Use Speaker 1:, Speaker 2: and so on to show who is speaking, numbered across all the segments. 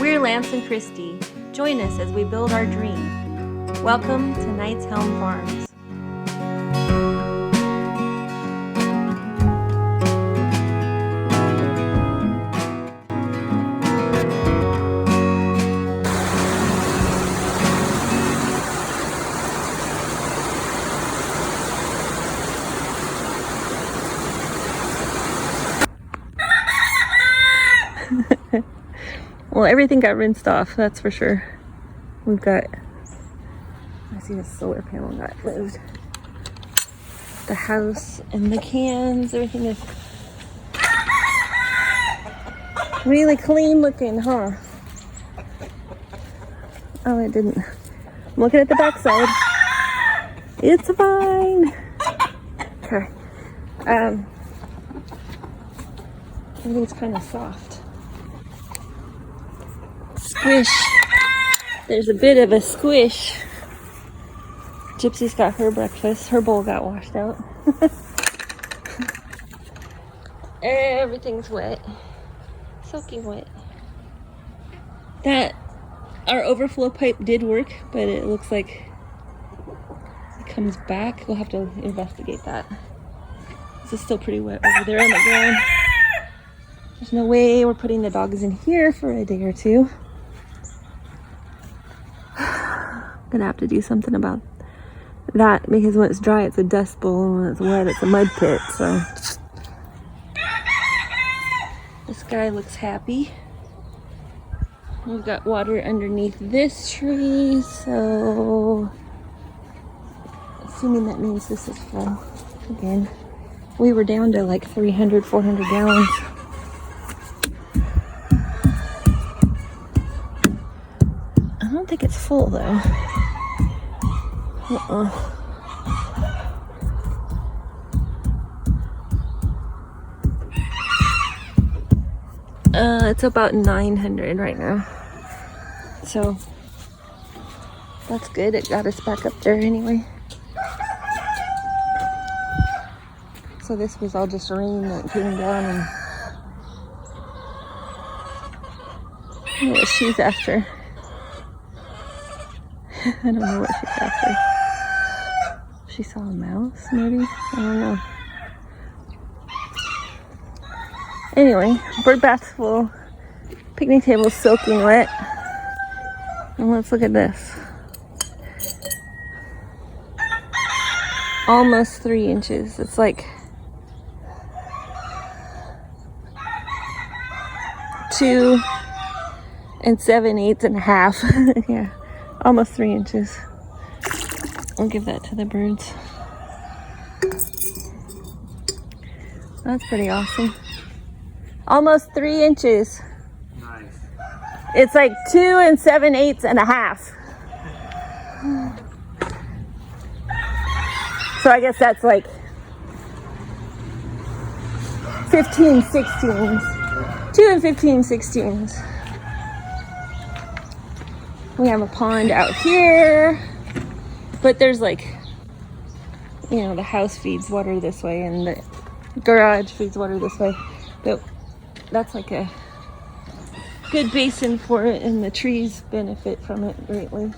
Speaker 1: We're Lance and Christy. Join us as we build our dream. Welcome to Knight's Helm Farms. Well, everything got rinsed off, that's for sure. We've got, I see the solar panel got moved. The house and the cans, everything is really clean looking, huh? Oh, it didn't. I'm looking at the back side. It's fine. Okay. Everything's kind of soft. Squish. There's a bit of a squish. Gypsy's got her breakfast. Her bowl got washed out. Everything's wet. Soaking wet. Our overflow pipe did work, but it looks like it comes back. We'll have to investigate that. This is still pretty wet over there on the ground. There's no way we're putting the dogs in here for a day or two. I'm gonna have to do something about that because when it's dry it's a dust bowl and when it's wet it's a mud pit. So this guy looks happy. We've got water underneath this tree, so assuming that means this is full again. We were down to like 300, 400 gallons. I don't think it's full though. It's about 900 right now. So that's good. It got us back up there anyway. So this was all just rain that came down and I don't know what she's after. I don't know what she's after. She saw a mouse, maybe? I don't know. Anyway, bird bath's full. Picnic table's soaking wet. And let's look at this. Almost 3 inches. It's like 2 7/8 yeah, almost 3 inches. I'll give that to the birds. That's pretty awesome. Almost 3 inches.
Speaker 2: Nice.
Speaker 1: It's like 2 7/8. So I guess that's like 15 16s. 2 15 16s. We have a pond out here, but there's like, you know, the house feeds water this way and the garage feeds water this way. But that's like a good basin for it, and the trees benefit from it greatly.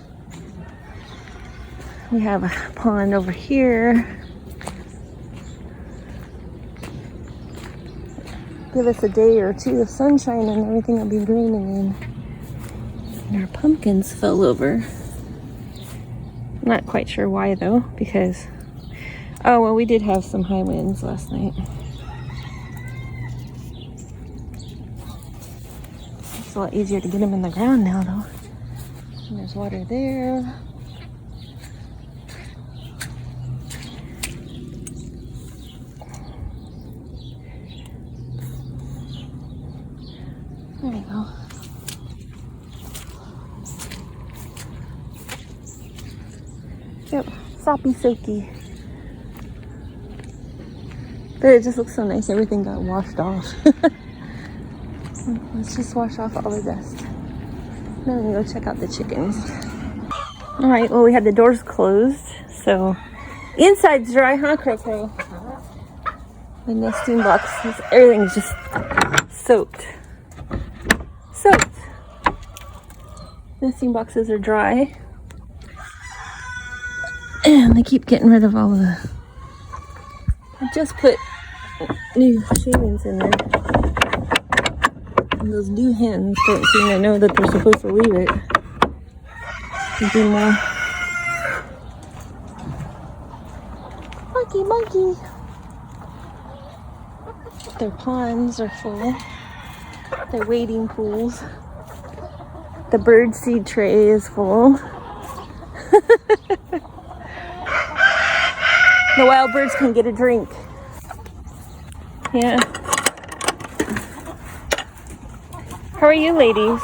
Speaker 1: We have a pond over here. Give us a day or two of sunshine and everything will be green again. And our pumpkins fell over. I'm not quite sure why though, because, oh well, we did have some high winds last night. It's a lot easier to get them in the ground now though. And there's water there. There we go. Yep, soppy soaky. But it just looks so nice. Everything got washed off. Let's just wash off all the dust. Then we go check out the chickens. All right, well, we had the doors closed, so inside's dry, huh, Crow? The nesting boxes, everything's just soaked. nesting boxes are dry. And they keep getting rid of all of the... I just put new shavings in there. And those new hens don't seem to know that they're supposed to leave it. To do more. Monkey, monkey. Their ponds are full. Their wading pools. The bird seed tray is full. The wild birds can get a drink. Yeah. How are you ladies?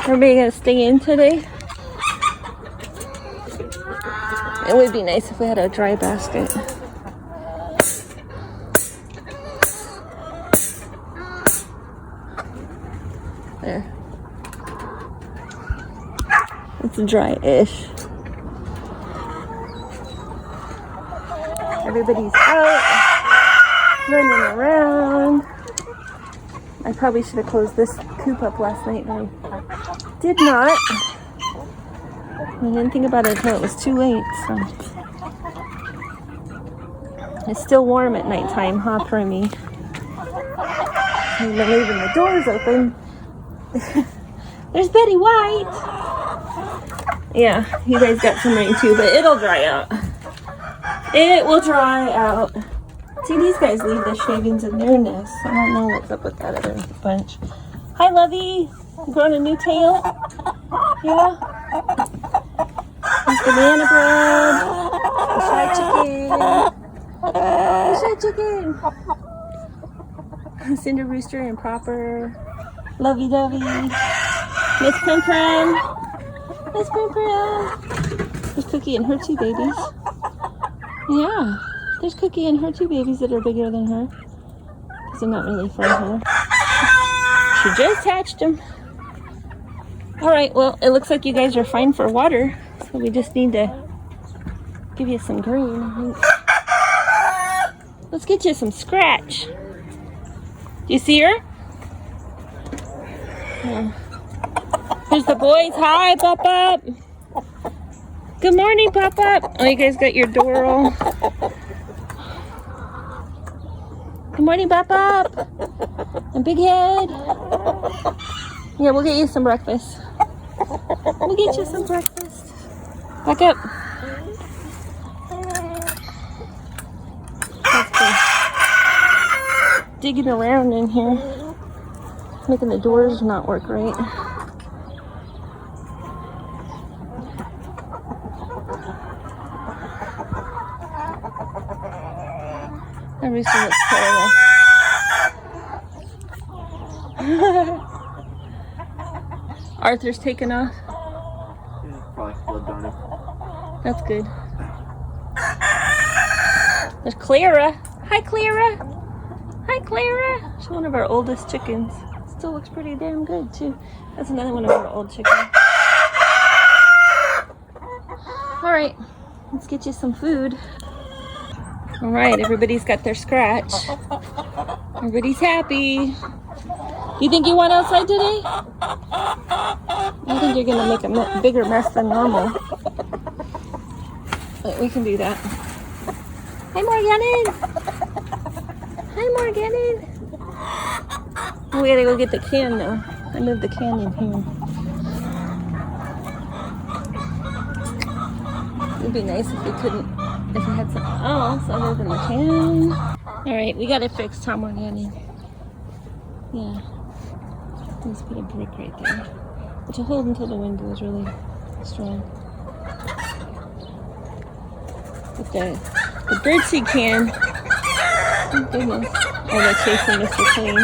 Speaker 1: Everybody gonna stay in today? It would be nice if we had a dry basket. There. It's dry-ish. Everybody's out, running around. I probably should have closed this coop up last night, but I did not. I didn't think about it until it was too late, so. It's still warm at nighttime, huh, for me? I'm leaving the doors open. There's Betty White. Yeah, you guys got some rain too, but it'll dry out. It will dry out. See, these guys leave the shavings in their nests. I don't know what's up with that other bunch. Hi, Lovey. You growing a new tail? Yeah? There's banana bread. The shy chicken. The shy chicken. Cinder Rooster and Proper. Lovey-dovey. Miss Prim Prim. Miss Prim Prim. There's Cookie and her two babies. Yeah. There's Cookie and her two babies that are bigger than her. Because they're not really from her. She just hatched them. Alright, well, it looks like you guys are fine for water. So we just need to give you some green, I think. Let's get you some Scratch. Do you see her? Yeah. Here's the boys. Hi, Pop-Up. Good morning, Pop-Up. Oh, you guys got your door all. Good morning, Pop-Up. And Big Head. Yeah, we'll get you some breakfast. We'll get you some breakfast. Back up. That's good. Digging around in here. Making the doors not work right. That rooster looks terrible. Arthur's taken off.
Speaker 2: Probably flipped on him.
Speaker 1: That's good. There's Clara. Hi, Clara. Hi, Clara. She's one of our oldest chickens. Still looks pretty damn good, too. That's another one of our old chickens. Alright, let's get you some food. Alright, everybody's got their Scratch. Everybody's happy. You think you went outside today? I think you're going to make a bigger mess than normal. But we can do that. Hi, Morganin. Hi, Morganin. We gotta go get the can now. I moved the can in here. It'd be nice if we had something else other than the can. Alright, we got it fixed, Tom Morgani. Yeah. Let's put a brick right there. Which will hold until the wind blows really strong. But the birdseed can. Oh goodness. Oh, they're chasing Mr. Clean.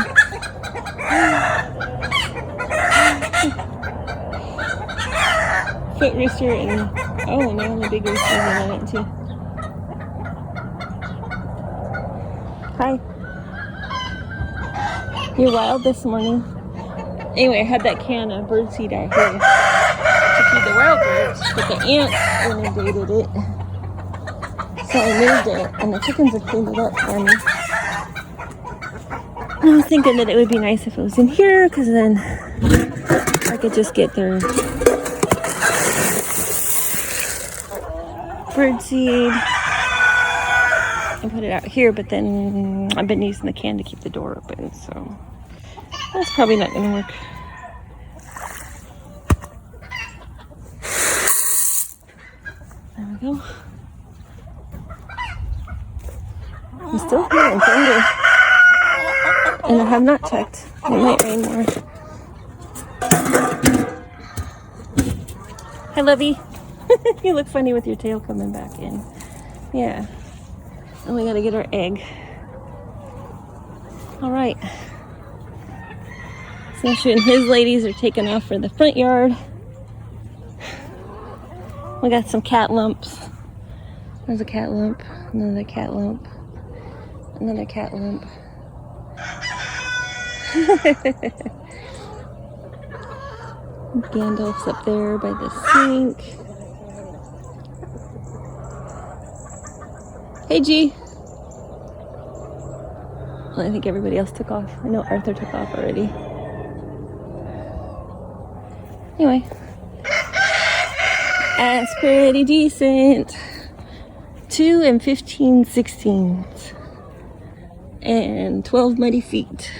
Speaker 1: Foot rooster and oh, now the big rooster's in it too. Hi. You're wild this morning. Anyway, I had that can of birdseed out here to feed the wild birds, but the ants inundated it. So I moved it, and the chickens have cleaned it up for me. I was thinking that it would be nice if it was in here, because then I could just get their bird seed and put it out here, but then I've been using the can to keep the door open, so that's probably not going to work. There we go. I'm still hearing thunder, and I have not checked. It might rain more. Hi, Lovey. You look funny with your tail coming back in. Yeah. And we gotta get our egg. All right. Sasha and his ladies are taking off for the front yard. We got some cat lumps. There's a cat lump, another cat lump, another cat lump. Gandalf's up there by the sink. Hey, G. Well, I think everybody else took off. I know Arthur took off already. Anyway. That's pretty decent. 2 and 15/16. And 12 muddy feet.